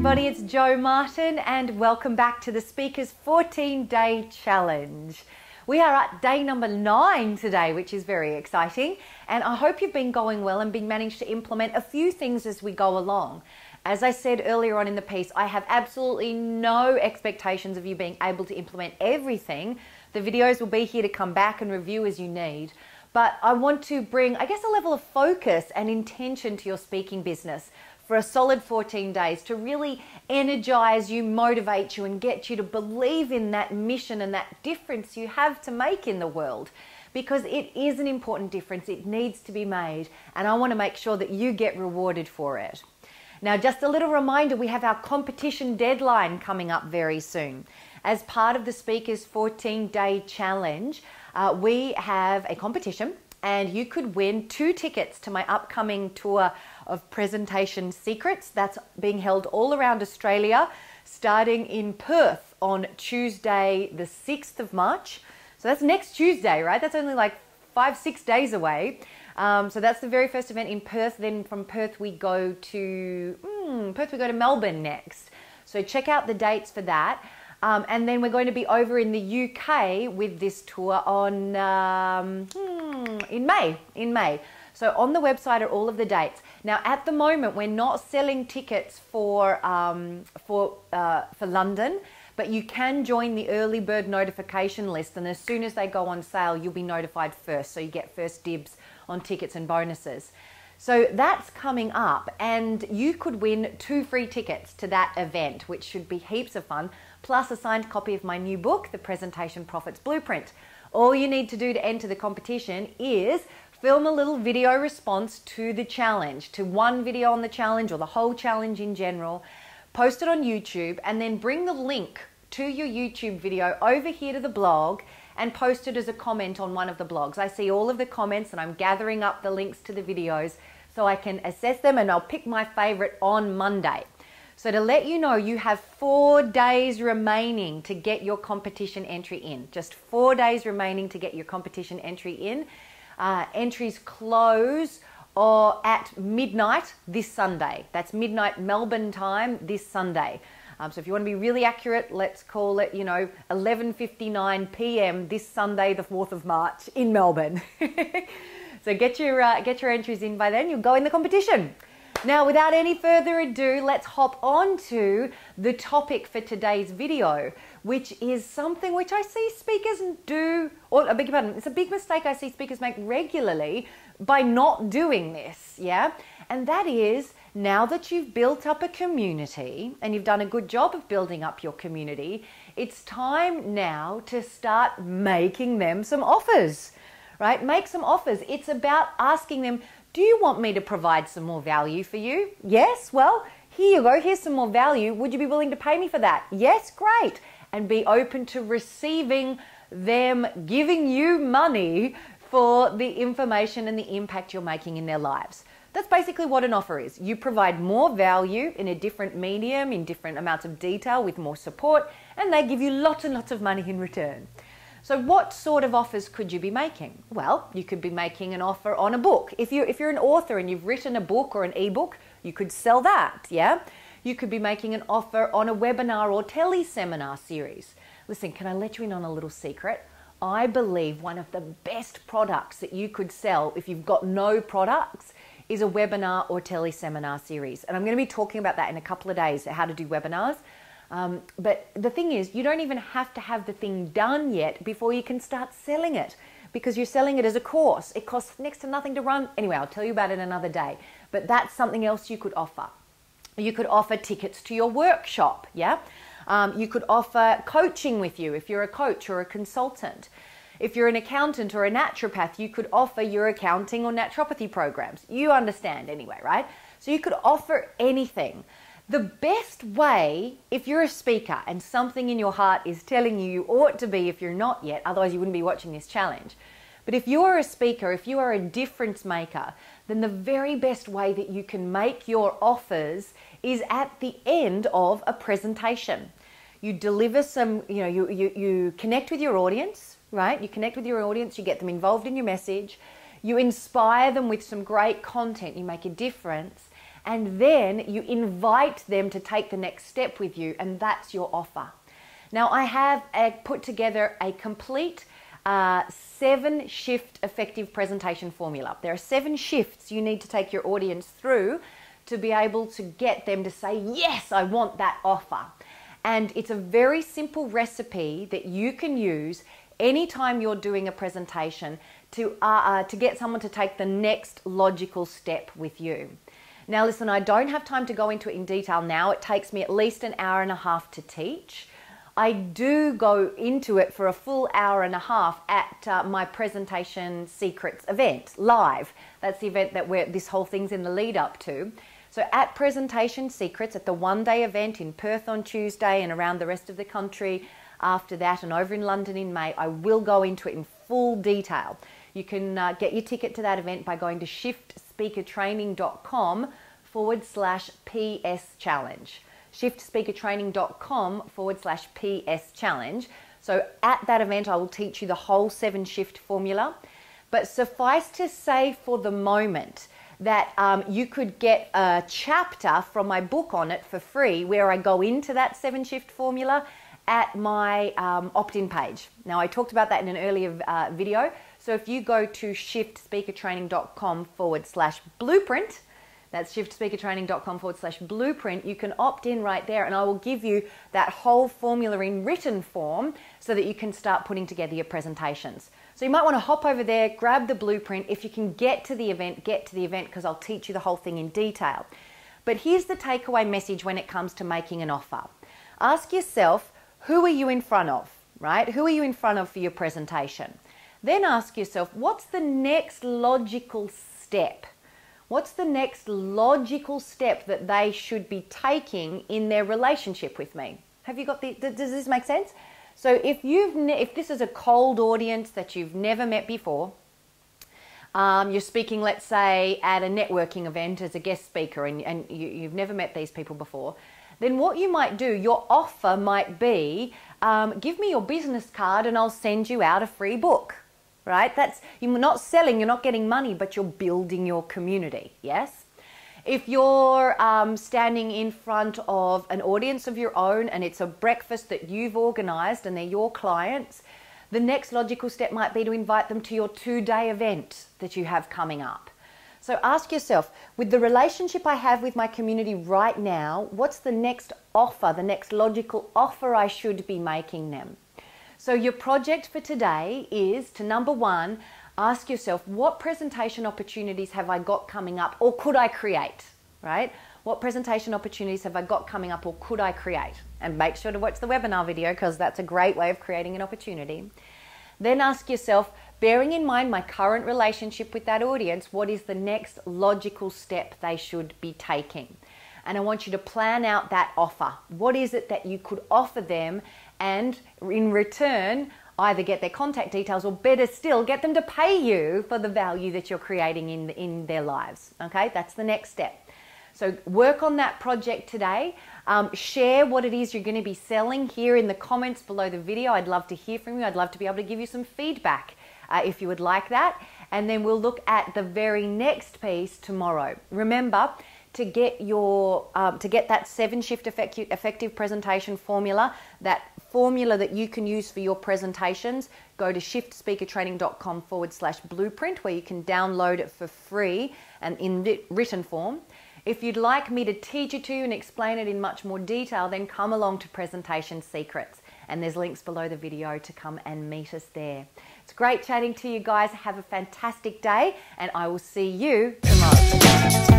everybody, it's Jo Martin and welcome back to the Speaker's 14-Day Challenge. We are at day number 9 today, which is very exciting, and I hope you've been going well and been managed to implement a few things as we go along. As I said earlier on in the piece, I have absolutely no expectations of you being able to implement everything. The videos will be here to come back and review as you need, but I want to bring, I guess, a level of focus and intention to your speaking business for a solid 14 days to really energize you, motivate you, and get you to believe in that mission and that difference you have to make in the world. Because it is an important difference, it needs to be made, and I want to make sure that you get rewarded for it. Now, just a little reminder, we have our competition deadline coming up very soon. As part of the Speaker's 14-Day Challenge, we have a competition, and you could win 2 tickets to my upcoming tour of Presentation Secrets. That's being held all around Australia, starting in Perth on Tuesday the 6th of March. So that's next Tuesday, right? That's only like 5-6 days away. So that's the very first event in Perth. Then from Perth we go to Melbourne next. So check out the dates for that. And then we're going to be over in the UK with this tour on in May. So on the website are all of the dates. Now at the moment we're not selling tickets for London, but you can join the early bird notification list, and as soon as they go on sale you'll be notified first, so you get first dibs on tickets and bonuses. So that's coming up, and you could win 2 free tickets to that event, which should be heaps of fun, plus a signed copy of my new book, The Presentation Profits Blueprint. All you need to do to enter the competition is film a little video response to the challenge, to one video on the challenge or the whole challenge in general, post it on YouTube, and then bring the link to your YouTube video over here to the blog and post it as a comment on one of the blogs. I see all of the comments and I'm gathering up the links to the videos so I can assess them, and I'll pick my favorite on Monday. So to let you know, you have 4 days remaining to get your competition entry in. Just 4 days remaining to get your competition entry in. Entries close at midnight this Sunday. That's midnight Melbourne time this Sunday. So if you want to be really accurate, let's call it, 11:59 p.m. this Sunday, the 4th of March in Melbourne. So get your entries in by then. You'll go in the competition. Now, without any further ado, let's hop on to the topic for today's video, which is something which I see speakers do, or I beg your pardon, it's a big mistake I see speakers make regularly by not doing this, yeah? And that is, now that you've built up a community, and you've done a good job of building up your community, it's time now to start making them some offers, right? Make some offers. It's about asking them, do you want me to provide some more value for you? Yes? Well, here you go. Here's some more value. Would you be willing to pay me for that? Yes? Great. And be open to receiving them giving you money for the information and the impact you're making in their lives. That's basically what an offer is. You provide more value in a different medium, in different amounts of detail, with more support, and they give you lots and lots of money in return. So what sort of offers could you be making? Well, you could be making an offer on a book. If you're an author and you've written a book or an ebook, you could sell that, yeah? You could be making an offer on a webinar or tele-seminar series. Listen, can I let you in on a little secret? I believe one of the best products that you could sell if you've got no products is a webinar or tele-seminar series. And I'm going to be talking about that in a couple of days, how to do webinars. But the thing is, you don't even have to have the thing done yet before you can start selling it, because you're selling it as a course. It costs next to nothing to run. Anyway, I'll tell you about it another day. But that's something else you could offer. You could offer tickets to your workshop, yeah? You could offer coaching with you if you're a coach or a consultant. If you're an accountant or a naturopath, you could offer your accounting or naturopathy programs. You understand anyway, right? So you could offer anything. The best way, if you're a speaker and something in your heart is telling you ought to be if you're not yet, otherwise you wouldn't be watching this challenge. But if you are a speaker, if you are a difference maker, then the very best way that you can make your offers is at the end of a presentation. You deliver some, you connect with your audience, right? You connect with your audience, you get them involved in your message, you inspire them with some great content, you make a difference, and then you invite them to take the next step with you, and that's your offer. Now, I have put together a complete 7-shift effective presentation formula. There are 7 shifts you need to take your audience through to be able to get them to say, yes, I want that offer. And it's a very simple recipe that you can use anytime you're doing a presentation to get someone to take the next logical step with you. Now listen, I don't have time to go into it in detail now. It takes me at least an hour and a half to teach. I do go into it for a full hour and a half at my Presentation Secrets event, live. That's the event that this whole thing's in the lead up to. So at Presentation Secrets, at the one-day event in Perth on Tuesday and around the rest of the country after that, and over in London in May, I will go into it in full detail. You can get your ticket to that event by going to shiftspeakertraining.com/PS challenge. shiftspeakertraining.com/PS challenge. So at that event, I will teach you the whole 7-shift formula. But suffice to say for the moment that you could get a chapter from my book on it for free, where I go into that 7-shift formula at my opt-in page. Now, I talked about that in an earlier video. So if you go to shiftspeakertraining.com/blueprint, that's shiftspeakertraining.com/blueprint, you can opt in right there, and I will give you that whole formula in written form so that you can start putting together your presentations. So you might want to hop over there, grab the blueprint. If you can get to the event, because I'll teach you the whole thing in detail. But here's the takeaway message when it comes to making an offer. Ask yourself, who are you in front of, right? Who are you in front of for your presentation? Then ask yourself, what's the next logical step? What's the next logical step that they should be taking in their relationship with me? Have you got does this make sense? So if this is a cold audience that you've never met before, you're speaking, let's say, at a networking event as a guest speaker, and you've never met these people before, then what you might do, your offer might be, give me your business card and I'll send you out a free book. Right? You're not selling, you're not getting money, but you're building your community, yes? If you're standing in front of an audience of your own and it's a breakfast that you've organized and they're your clients, the next logical step might be to invite them to your 2-day event that you have coming up. So ask yourself, with the relationship I have with my community right now, what's the next offer, the next logical offer I should be making them? So your project for today is to, number 1, ask yourself, what presentation opportunities have I got coming up or could I create, right? What presentation opportunities have I got coming up or could I create? And make sure to watch the webinar video, because that's a great way of creating an opportunity. Then ask yourself, bearing in mind my current relationship with that audience, what is the next logical step they should be taking? And I want you to plan out that offer. What is it that you could offer them, and in return, either get their contact details or, better still, get them to pay you for the value that you're creating in their lives. Okay, that's the next step. So work on that project today. Share what it is you're going to be selling here in the comments below the video. I'd love to hear from you. I'd love to be able to give you some feedback if you would like that. And then we'll look at the very next piece tomorrow. Remember, to get that 7-shift effective presentation formula, that formula that you can use for your presentations, go to shiftspeakertraining.com/blueprint, where you can download it for free and in written form. If you'd like me to teach it to you and explain it in much more detail, then come along to Presentation Secrets, and there's links below the video to come and meet us there. It's great chatting to you guys. Have a fantastic day, and I will see you tomorrow.